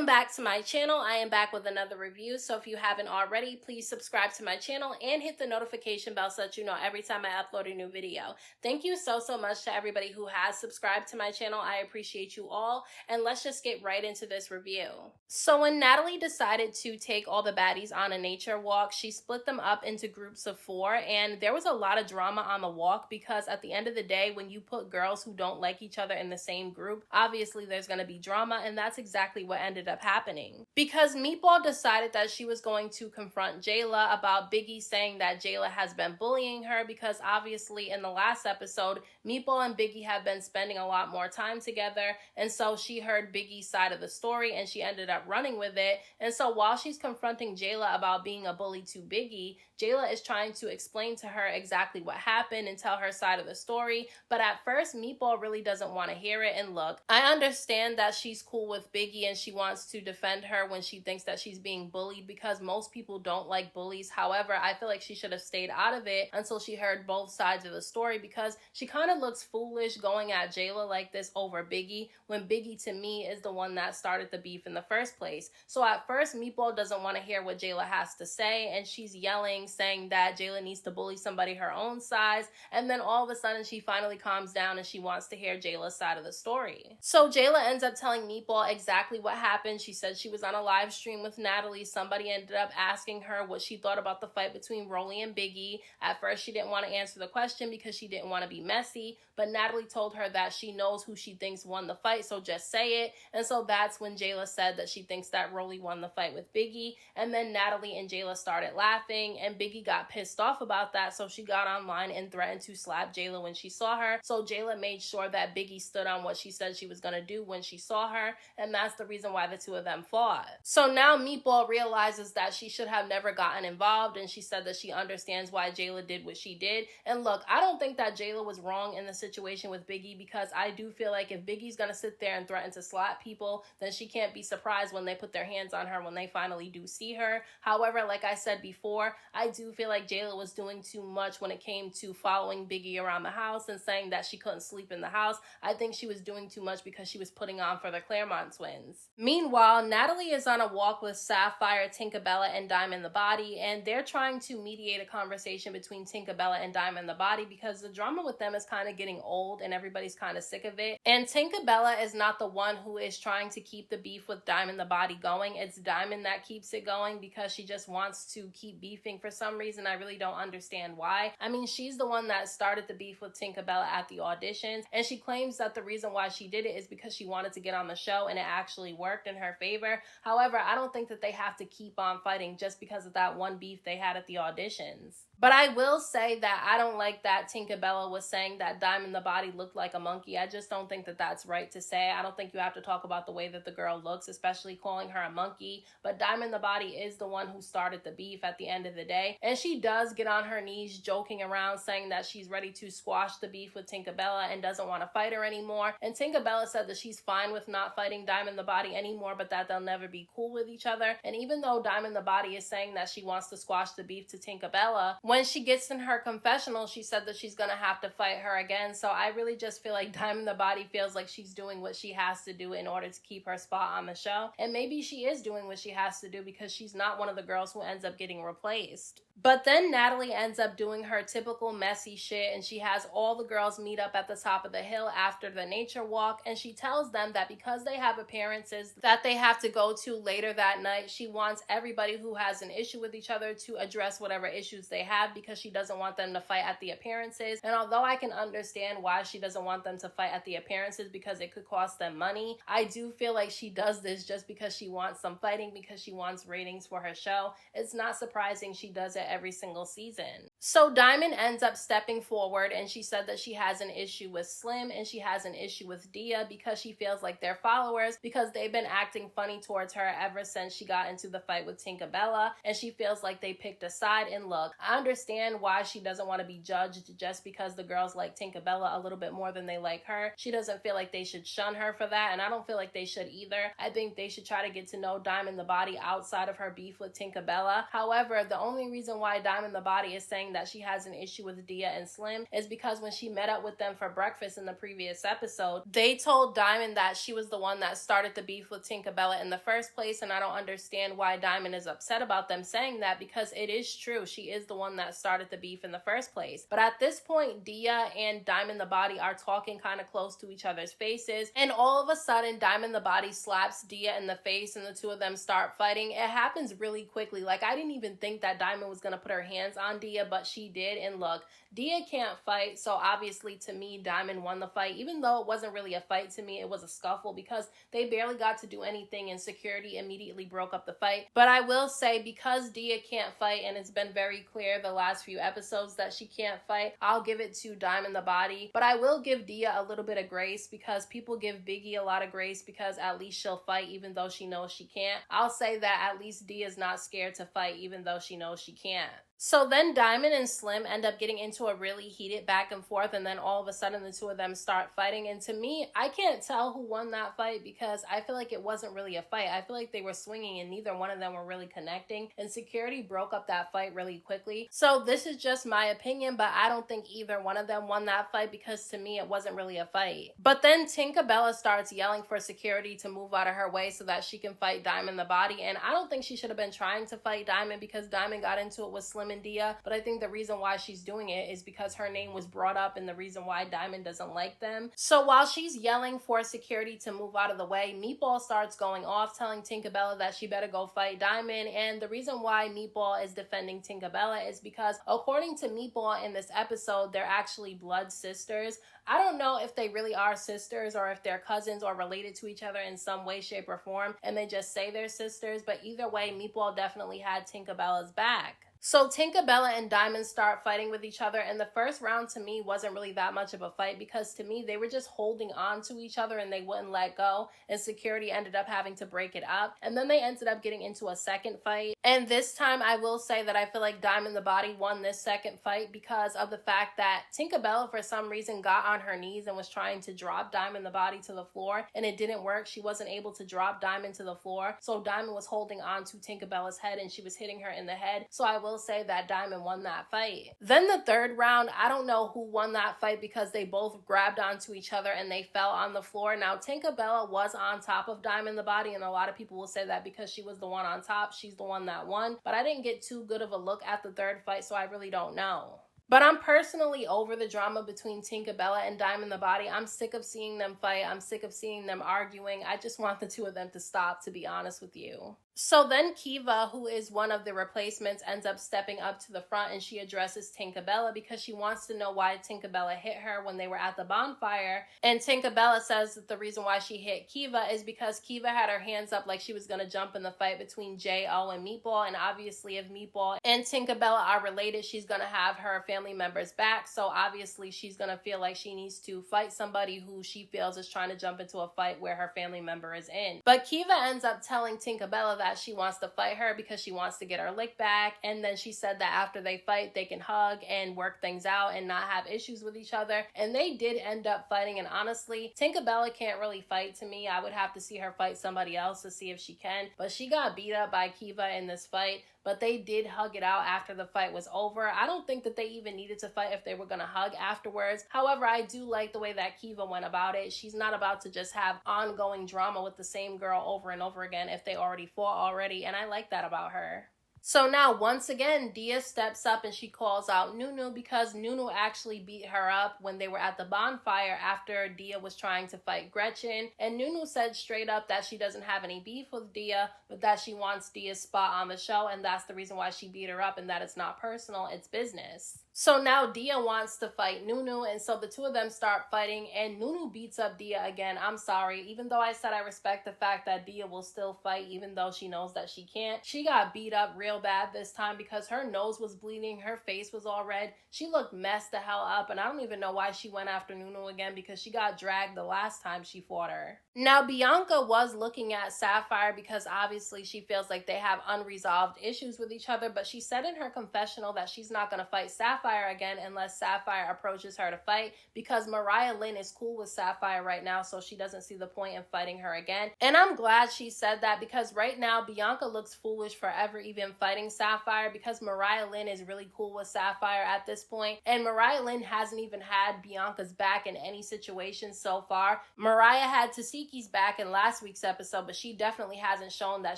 Welcome back to my channel. I am back with another review, so if you haven't already, please subscribe to my channel and hit the notification bell so that you know every time I upload a new video. Thank you so much to everybody who has subscribed to my channel. I appreciate you all, and let's just get right into this review. So when Natalie decided to take all the baddies on a nature walk, she split them up into groups of 4, and there was a lot of drama on the walk because at the end of the day, when you put girls who don't like each other in the same group, obviously there's going to be drama, and that's exactly what ended up happening. Because Meatball decided that she was going to confront Jayla about Biggie saying that Jayla has been bullying her, because obviously in the last episode, Meatball and Biggie have been spending a lot more time together, and so she heard Biggie's side of the story and she ended up running with it. And so while she's confronting Jayla about being a bully to Biggie, Jayla is trying to explain to her exactly what happened and tell her side of the story, but at first Meatball really doesn't want to hear it. And look, I understand that she's cool with Biggie and she wants to defend her when she thinks that she's being bullied, because most people don't like bullies. However, I feel like she should have stayed out of it until she heard both sides of the story, because she kind of looks foolish going at Jayla like this over Biggie, when Biggie to me is the one that started the beef in the first place. So at first Meatball doesn't want to hear what Jayla has to say, and she's yelling, saying that Jayla needs to bully somebody her own size, and then all of a sudden she finally calms down and she wants to hear Jayla's side of the story. So Jayla ends up telling Meatball exactly what happened. She said she was on a live stream with Natalie. Somebody ended up asking her what she thought about the fight between Rolly and Biggie. At first she didn't want to answer the question because she didn't want to be messy, but Natalie told her that she knows who she thinks won the fight, so just say it. And so that's when Jayla said that she thinks that Rolly won the fight with Biggie, and then Natalie and Jayla started laughing, and Biggie got pissed off about that, so she got online and threatened to slap Jayla when she saw her. So Jayla made sure that Biggie stood on what she said she was gonna do when she saw her, and that's the reason why the two of them fought. So now Meatball realizes that she should have never gotten involved, and she said that she understands why Jayla did what she did. And look, I don't think that Jayla was wrong in the situation with Biggie, because I do feel like if Biggie's gonna sit there and threaten to slap people, then she can't be surprised when they put their hands on her when they finally do see her. However, like I said before, I do feel like Jayla was doing too much when it came to following Biggie around the house and saying that she couldn't sleep in the house. I think she was doing too much because she was putting on for the Claremont twins. Meanwhile, Natalie is on a walk with Sapphire, Tinab Bella, and Diamond the Body, and they're trying to mediate a conversation between Tinab Bella and Diamond the Body, because the drama with them is kind of getting old and everybody's kind of sick of it. And Tinab Bella is not the one who is trying to keep the beef with Diamond the Body going. It's Diamond that keeps it going because she just wants to keep beefing for some reason. I really don't understand why. I mean, she's the one that started the beef with Tinab Bella at the auditions, and she claims that the reason why she did it is because she wanted to get on the show, and it actually worked in her favor. However, I don't think that they have to keep on fighting just because of that one beef they had at the auditions. But I will say that I don't like that Tinab Bella was saying that Diamond the Body looked like a monkey. I just don't think that that's right to say. I don't think you have to talk about the way that the girl looks, especially calling her a monkey. But Diamond the Body is the one who started the beef at the end of the day. And she does get on her knees joking around, saying that she's ready to squash the beef with Tinab Bella and doesn't want to fight her anymore. And Tinab Bella said that she's fine with not fighting Diamond the Body anymore, but that they'll never be cool with each other. And even though Diamond the Body is saying that she wants to squash the beef to Tinab Bella, when she gets in her confessional, she said that she's gonna have to fight her again. So I really just feel like Diamond the Body feels like she's doing what she has to do in order to keep her spot on the show. And maybe she is doing what she has to do because she's not one of the girls who ends up getting replaced. But then Natalie ends up doing her typical messy shit, and she has all the girls meet up at the top of the hill after the nature walk, and she tells them that because they have appearances that they have to go to later that night, she wants everybody who has an issue with each other to address whatever issues they have, because she doesn't want them to fight at the appearances. And although I can understand why she doesn't want them to fight at the appearances, because it could cost them money, I do feel like she does this just because she wants some fighting, because she wants ratings for her show. It's not surprising she does it every single season. So Diamond ends up stepping forward, and she said that she has an issue with Slim and she has an issue with Dia because she feels like they're followers, because they've been acting funny towards her ever since she got into the fight with Tinab Bella, and she feels like they picked a side. And look, I understand why she doesn't want to be judged just because the girls like Tinab Bella a little bit more than they like her. She doesn't feel like they should shun her for that, and I don't feel like they should either. I think they should try to get to know Diamond the Body outside of her beef with Tinab Bella. However, the only reason why Diamond the Body is saying saying that she has an issue with Dia and Slim is because when she met up with them for breakfast in the previous episode, they told Diamond that she was the one that started the beef with Tinab Bella in the first place, and I don't understand why Diamond is upset about them saying that, because it is true. She is the one that started the beef in the first place. But at this point, Dia and Diamond the Body are talking kind of close to each other's faces, and all of a sudden Diamond the Body slaps Dia in the face and the two of them start fighting. It happens really quickly. Like, I didn't even think that Diamond was gonna put her hands on Dia, but she did. And look, Dia can't fight, so obviously to me Diamond won the fight, even though it wasn't really a fight. To me it was a scuffle because they barely got to do anything and security immediately broke up the fight. But I will say, because Dia can't fight, and it's been very clear the last few episodes that she can't fight, I'll give it to Diamond the Body. But I will give Dia a little bit of grace, because people give Biggie a lot of grace because at least she'll fight even though she knows she can't. I'll say that at least Dia's not scared to fight even though she knows she can't. So then Diamond and Slim end up getting into a really heated back and forth, and then all of a sudden the two of them start fighting. And to me, I can't tell who won that fight because I feel like it wasn't really a fight. I feel like they were swinging and neither one of them were really connecting, and security broke up that fight really quickly. So this is just my opinion, but I don't think either one of them won that fight because to me it wasn't really a fight. But then Tinab Bella starts yelling for security to move out of her way so that she can fight Diamond the Body, and I don't think she should have been trying to fight Diamond because Diamond got into it with Slim and Dia. But I think the reason why she's doing it is because her name was brought up and the reason why Diamond doesn't like them. So while she's yelling for security to move out of the way, Meatball starts going off telling Tinab Bella that she better go fight Diamond. And the reason why Meatball is defending Tinab Bella is because according to Meatball in this episode, they're actually blood sisters. I don't know if they really are sisters or if they're cousins or related to each other in some way, shape, or form, and they just say they're sisters. But either way, Meatball definitely had Tinab Bella's back. So Tinab Bella and Diamond start fighting with each other, and the first round to me wasn't really that much of a fight because to me they were just holding on to each other and they wouldn't let go, and security ended up having to break it up. And then they ended up getting into a second fight, and this time I will say that I feel like Diamond the Body won this second fight because of the fact that Tinab Bella for some reason got on her knees and was trying to drop Diamond the Body to the floor, and it didn't work. She wasn't able to drop Diamond to the floor, so Diamond was holding on to Tinab Bella's head and she was hitting her in the head. So I will say that Diamond won that fight. Then the third round, I don't know who won that fight because they both grabbed onto each other and they fell on the floor. Now Tinab Bella was on top of Diamond the Body, and a lot of people will say that because she was the one on top, she's the one that won. But I didn't get too good of a look at the third fight, so I really don't know. But I'm personally over the drama between Tinab Bella and Diamond the Body. I'm sick of seeing them fight. I'm sick of seeing them arguing. I just want the two of them to stop, to be honest with you. So then Kiva, who is one of the replacements, ends up stepping up to the front and she addresses Tinab Bella because she wants to know why Tinab Bella hit her when they were at the bonfire. And Tinab Bella says that the reason why she hit Kiva is because Kiva had her hands up like she was going to jump in the fight between J.O. and Meatball. And obviously if Meatball and Tinab Bella are related, she's going to have her family members back. So obviously she's going to feel like she needs to fight somebody who she feels is trying to jump into a fight where her family member is in. But Kiva ends up telling Tinab Bella that she wants to fight her because she wants to get her lick back, and then she said that after they fight they can hug and work things out and not have issues with each other, and they did end up fighting. And honestly, Tinab Bella can't really fight to me. I would have to see her fight somebody else to see if she can, but she got beat up by Kiva in this fight. But they did hug it out after the fight was over. I don't think that they even needed to fight if they were going to hug afterwards. However, I do like the way that Kiva went about it. She's not about to just have ongoing drama with the same girl over and over again if they already fought already, and I like that about her. So now, once again, Dia steps up and she calls out Noo-noo because Noo-noo actually beat her up when they were at the bonfire after Dia was trying to fight Gretchen. And Noo-noo said straight up that she doesn't have any beef with Dia, but that she wants Dia's spot on the show, and that's the reason why she beat her up, and that it's not personal, it's business. So now Dia wants to fight Noo-noo, and so the two of them start fighting, and Noo-noo beats up Dia again. I'm sorry, even though I said I respect the fact that Dia will still fight even though she knows that she can't, she got beat up real bad this time because her nose was bleeding, her face was all red, she looked messed the hell up, and I don't even know why she went after Noo-noo again because she got dragged the last time she fought her. Now Bianca was looking at Sapphire because obviously she feels like they have unresolved issues with each other, but she said in her confessional that she's not going to fight Sapphire Sapphire again unless Sapphire approaches her to fight, because Mariah Lynn is cool with Sapphire right now, so she doesn't see the point in fighting her again. And I'm glad she said that, because right now Bianca looks foolish for ever even fighting Sapphire, because Mariah Lynn is really cool with Sapphire at this point, and Mariah Lynn hasn't even had Bianca's back in any situation so far. Mariah had Teseki's back in last week's episode, but she definitely hasn't shown that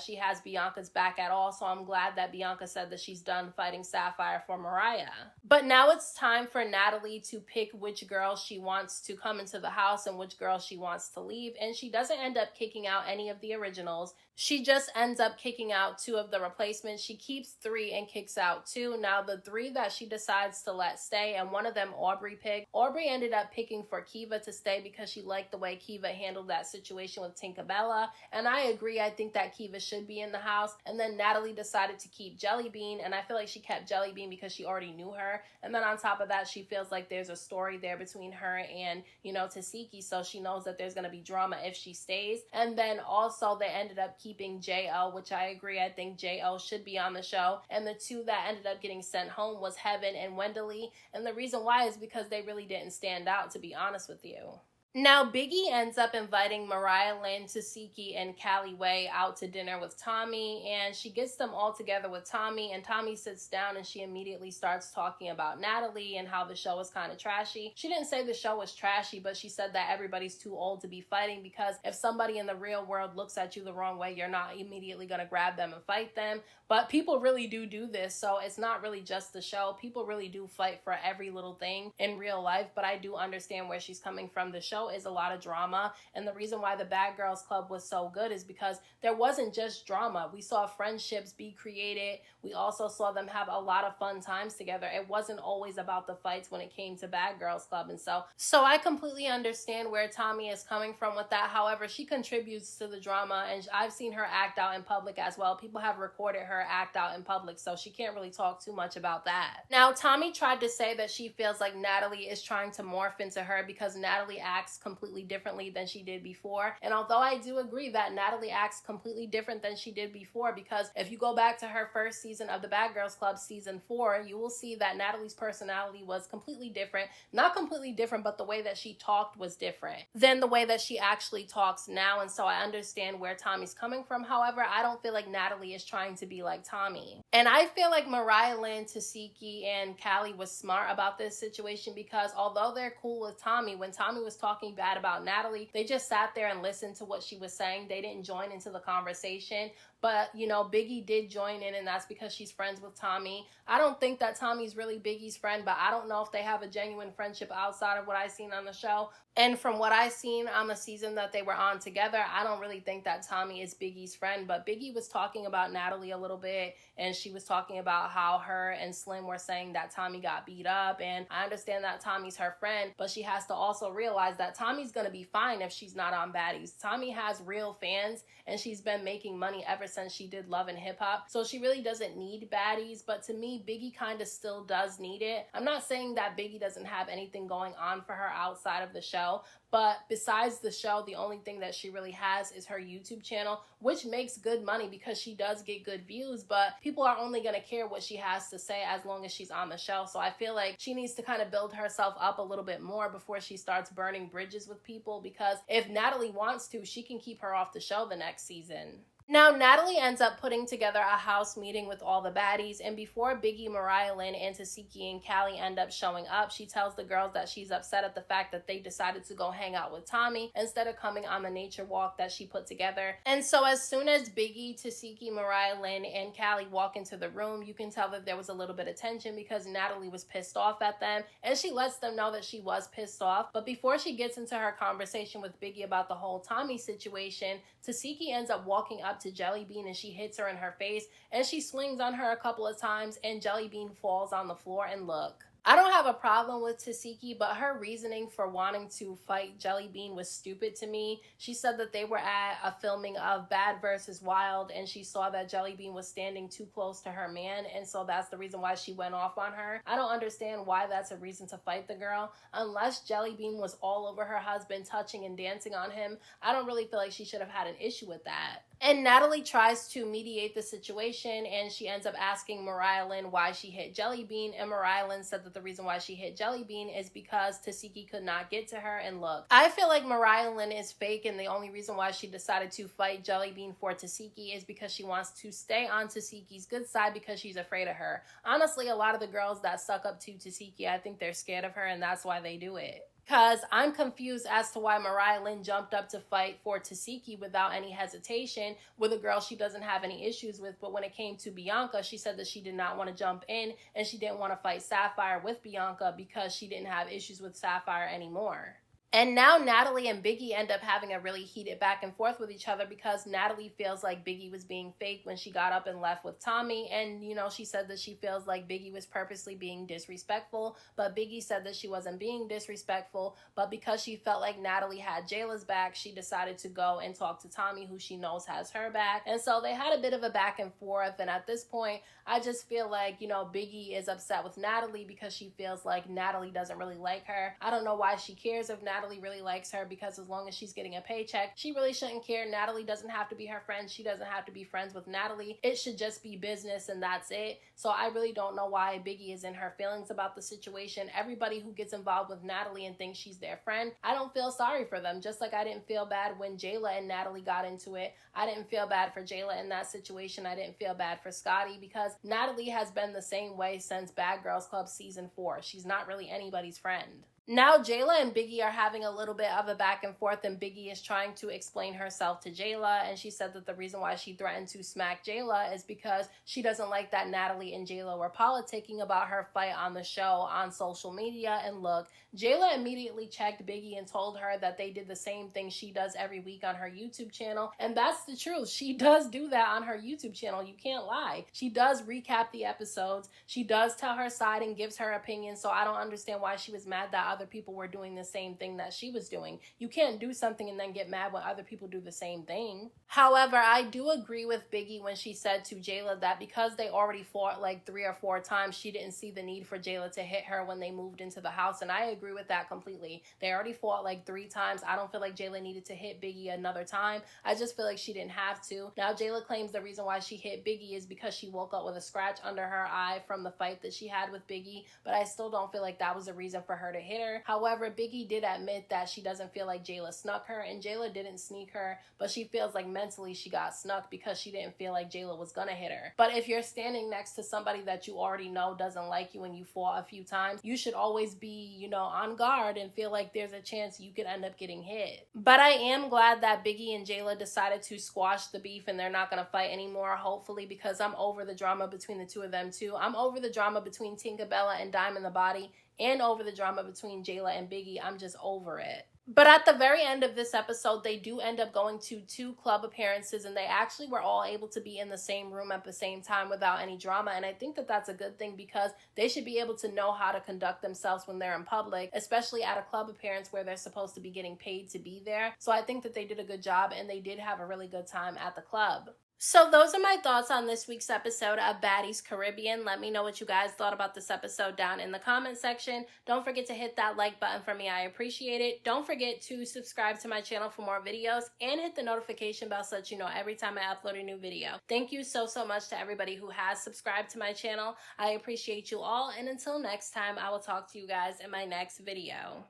she has Bianca's back at all, so I'm glad that Bianca said that she's done fighting Sapphire for Mariah. But now it's time for Natalie to pick which girl she wants to come into the house and which girl she wants to leave, and she doesn't end up kicking out any of the originals. She just ends up kicking out 2 of the replacements. She keeps 3 and kicks out 2. Now the 3 that she decides to let stay, and one of them Aubrey picked. Aubrey ended up picking for Kiva to stay because she liked the way Kiva handled that situation with Tinab Bella, and I agree. I think that Kiva should be in the house. And then Natalie decided to keep Jellybean, and I feel like she kept Jellybean because she already knew her, and then on top of that, she feels like there's a story there between her and, you know, Tesehki, so she knows that there's going to be drama if she stays. And then also they ended up keeping JL, which I agree. I think JL should be on the show. And the 2 that ended up getting sent home was Heaven and Wendeley. And the reason why is because they really didn't stand out, to be honest with you. Now, Biggie ends up inviting Mariah Lynn, Tsiki, and Callie Way out to dinner with Tommie, and she gets them all together with Tommie, and Tommie sits down and she immediately starts talking about Natalie and how the show is kind of trashy. She didn't say the show was trashy, but she said that everybody's too old to be fighting, because if somebody in the real world looks at you the wrong way, you're not immediately going to grab them and fight them. But people really do this, so it's not really just the show. People really do fight for every little thing in real life, but I do understand where she's coming from. The show is a lot of drama, and the reason why the Bad Girls Club was so good is because there wasn't just drama. We saw friendships be created. We also saw them have a lot of fun times together. It wasn't always about the fights when it came to Bad Girls Club, and so I completely understand where Tommie is coming from with that. However, she contributes to the drama, and I've seen her act out in public as well. People have recorded her act out in public, so she can't really talk too much about that. Now, Tommie tried to say that she feels like Natalie is trying to morph into her because Natalie acts completely differently than she did before. And although I do agree that Natalie acts completely different than she did before, because if you go back to her first season of the Bad Girls Club, season 4, you will see that Natalie's personality was completely different. Not completely different, but the way that she talked was different than the way that she actually talks now. And so I understand where Tommie's coming from. However, I don't feel like Natalie is trying to be like Tommie. And I feel like Mariah Lynn, Tsiki, and Callie was smart about this situation, because although they're cool with Tommie, when Tommie was talking bad about Natalie, they just sat there and listened to what she was saying. They didn't join into the conversation. But, you know, Biggie did join in, and that's because she's friends with Tommie. I don't think that Tommie's really Biggie's friend, but I don't know if they have a genuine friendship outside of what I've seen on the show. And from what I've seen on the season that they were on together, I don't really think that Tommie is Biggie's friend. But Biggie was talking about Natalie a little bit, and she was talking about how her and Slim were saying that Tommie got beat up. And I understand that Tommie's her friend, but she has to also realize that Tommie's going to be fine if she's not on Baddies. Tommie has real fans, and she's been making money ever since she did Love and Hip Hop. So she really doesn't need Baddies, but to me, Biggie kind of still does need it. I'm not saying that Biggie doesn't have anything going on for her outside of the show, but besides the show, the only thing that she really has is her YouTube channel, which makes good money because she does get good views, but people are only going to care what she has to say as long as she's on the show. So I feel like she needs to kind of build herself up a little bit more before she starts burning bridges with people, because if Natalie wants to, she can keep her off the show the next season. Now, Natalie ends up putting together a house meeting with all the baddies, and before Biggie, Mariah Lynn, and Tsiki and Callie end up showing up, she tells the girls that she's upset at the fact that they decided to go hang out with Tommie instead of coming on the nature walk that she put together. And so as soon as Biggie, Tsiki, Mariah Lynn, and Callie walk into the room, you can tell that there was a little bit of tension because Natalie was pissed off at them, and she lets them know that she was pissed off. But before she gets into her conversation with Biggie about the whole Tommie situation, Tsiki ends up walking up to Jellybean and she hits her in her face, and she swings on her a couple of times, and Jellybean falls on the floor. And look, I don't have a problem with Tesehki, but her reasoning for wanting to fight Jellybean was stupid to me. She said that they were at a filming of Bad vs. Wild, and she saw that Jellybean was standing too close to her man, and so that's the reason why she went off on her. I don't understand why that's a reason to fight the girl. Unless Jellybean was all over her husband, touching and dancing on him, I don't really feel like she should have had an issue with that. And Natalie tries to mediate the situation, and she ends up asking Mariah Lynn why she hit Jelly Bean, and Mariah Lynn said that the reason why she hit Jelly Bean is because Tesehki could not get to her. And look, I feel like Mariah Lynn is fake, and the only reason why she decided to fight Jelly Bean for Tesehki is because she wants to stay on Tesehki's good side because she's afraid of her. Honestly, a lot of the girls that suck up to Tesehki, I think they're scared of her, and that's why they do it. Because I'm confused as to why Mariah Lynn jumped up to fight for Tsiki without any hesitation with a girl she doesn't have any issues with. But when it came to Bianca, she said that she did not want to jump in and she didn't want to fight Sapphire with Bianca because she didn't have issues with Sapphire anymore. And now Natalie and Biggie end up having a really heated back and forth with each other because Natalie feels like Biggie was being fake when she got up and left with Tommie. And, you know, she said that she feels like Biggie was purposely being disrespectful. But Biggie said that she wasn't being disrespectful. But because she felt like Natalie had Jayla's back, she decided to go and talk to Tommie, who she knows has her back. And so they had a bit of a back and forth. And at this point, I just feel like, you know, Biggie is upset with Natalie because she feels like Natalie doesn't really like her. I don't know why she cares if Natalie really likes her, because as long as she's getting a paycheck, she really shouldn't care. Natalie doesn't have to be her friend. She doesn't have to be friends with Natalie. It should just be business and that's it. So I really don't know why Biggie is in her feelings about the situation. Everybody who gets involved with Natalie and thinks she's their friend, I don't feel sorry for them. Just like I didn't feel bad when Jayla and Natalie got into it. I didn't feel bad for Jayla in that situation. I didn't feel bad for Scotty because Natalie has been the same way since Bad Girls Club season 4. She's not really anybody's friend. Now Jayla and Biggie are having a little bit of a back and forth, and Biggie is trying to explain herself to Jayla, and she said that the reason why she threatened to smack Jayla is because she doesn't like that Natalie and Jayla were politicking about her fight on the show on social media. And look, Jayla immediately checked Biggie and told her that they did the same thing she does every week on her YouTube channel, and that's the truth. She does do that on her YouTube channel. You can't lie. She does recap the episodes. She does tell her side and gives her opinion, so I don't understand why she was mad that other people were doing the same thing that she was doing. You can't do something and then get mad when other people do the same thing. However, I do agree with Biggie when she said to Jayla that because they already fought like 3 or 4 times, she didn't see the need for Jayla to hit her when they moved into the house, and I agree with that completely. They already fought like 3 times. I don't feel like Jayla needed to hit Biggie another time. I just feel like she didn't have to. Now, Jayla claims the reason why she hit Biggie is because she woke up with a scratch under her eye from the fight that she had with Biggie, but I still don't feel like that was a reason for her to hit her. However, Biggie did admit that she doesn't feel like Jayla snuck her, and Jayla didn't sneak her, but she feels like mentally she got snuck because she didn't feel like Jayla was gonna hit her. But if you're standing next to somebody that you already know doesn't like you and you fought a few times, you should always be, you know, on guard and feel like there's a chance you could end up getting hit. But I am glad that Biggie and Jayla decided to squash the beef and they're not gonna fight anymore, hopefully, because I'm over the drama between the two of them too. I'm over the drama between Tinab Bella and Diamond the Body, and over the drama between Jayla and Biggie. I'm just over it. But at the very end of this episode, they do end up going to 2 club appearances, and they actually were all able to be in the same room at the same time without any drama. And I think that that's a good thing because they should be able to know how to conduct themselves when they're in public, especially at a club appearance where they're supposed to be getting paid to be there. So I think that they did a good job, and they did have a really good time at the club. So those are my thoughts on this week's episode of Baddies Caribbean. Let me know what you guys thought about this episode down in the comment section. Don't forget to hit that like button for me. I appreciate it. Don't forget to subscribe to my channel for more videos and hit the notification bell so that you know every time I upload a new video. Thank you so much to everybody who has subscribed to my channel. I appreciate you all, and until next time, I will talk to you guys in my next video.